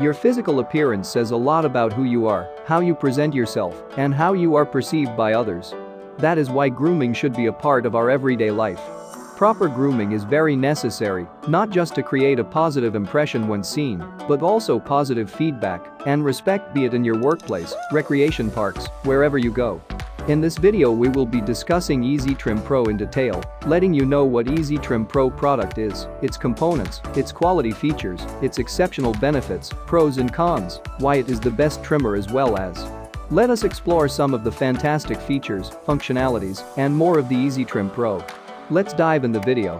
Your physical appearance says a lot about who you are, how you present yourself, and how you are perceived by others. That is why grooming should be a part of our everyday life. Proper grooming is very necessary, not just to create a positive impression when seen, but also positive feedback and respect, be it in your workplace, recreation parks, wherever you go. In this video we will be discussing EasyTrim Pro in detail, letting you know what EasyTrim Pro product is, its components, its quality features, its exceptional benefits, pros and cons, why it is the best trimmer, as well as let us explore some of the fantastic features, functionalities, and more of the EasyTrim Pro. Let's dive in the video.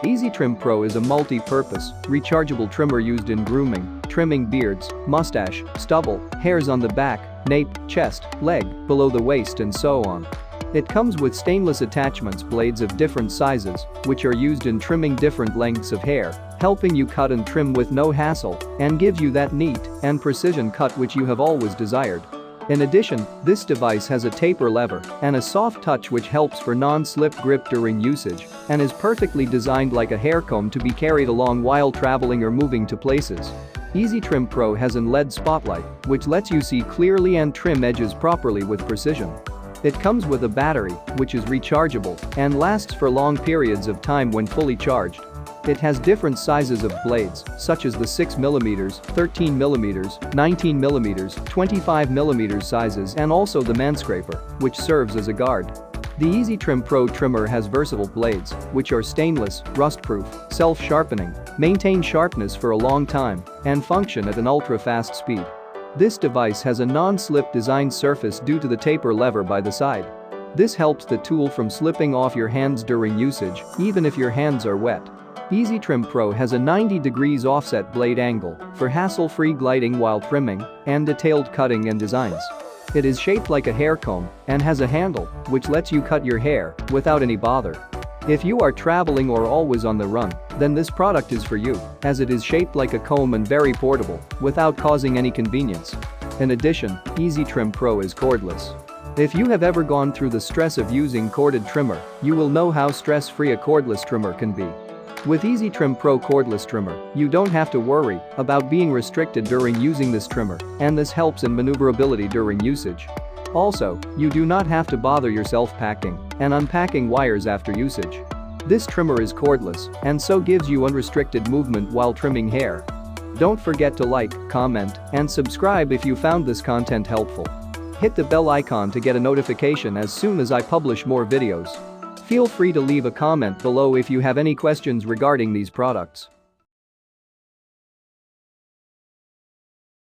EasyTrim Pro is a multi-purpose, rechargeable trimmer used in grooming, trimming beards, mustache, stubble, hairs on the back, nape, chest, leg, below the waist, and so on. It comes with stainless attachments, blades of different sizes, which are used in trimming different lengths of hair, helping you cut and trim with no hassle, and gives you that neat and precision cut which you have always desired. In addition, this device has a taper lever and a soft touch which helps for non-slip grip during usage and is perfectly designed like a hair comb to be carried along while traveling or moving to places. EasyTrim Pro has an LED spotlight, which lets you see clearly and trim edges properly with precision. It comes with a battery, which is rechargeable and lasts for long periods of time when fully charged. It has different sizes of blades, such as the 6mm, 13mm, 19mm, 25mm sizes, and also the manscraper, which serves as a guard. The EasyTrim Pro trimmer has versatile blades, which are stainless, rust-proof, self-sharpening, maintain sharpness for a long time, and function at an ultra-fast speed. This device has a non-slip designed surface due to the taper lever by the side. This helps the tool from slipping off your hands during usage, even if your hands are wet. EasyTrim Pro has a 90 degrees offset blade angle for hassle-free gliding while trimming and detailed cutting and designs. It is shaped like a hair comb and has a handle which lets you cut your hair without any bother. If you are traveling or always on the run, then this product is for you, as it is shaped like a comb and very portable without causing any inconvenience. In addition, EasyTrim Pro is cordless. If you have ever gone through the stress of using corded trimmer, you will know how stress-free a cordless trimmer can be. With EasyTrim Pro cordless trimmer, you don't have to worry about being restricted during using this trimmer, and this helps in maneuverability during usage. Also, you do not have to bother yourself packing and unpacking wires after usage. This trimmer is cordless and so gives you unrestricted movement while trimming hair. Don't forget to like, comment, and subscribe if you found this content helpful. Hit the bell icon to get a notification as soon as I publish more videos. Feel free to leave a comment below if you have any questions regarding these products.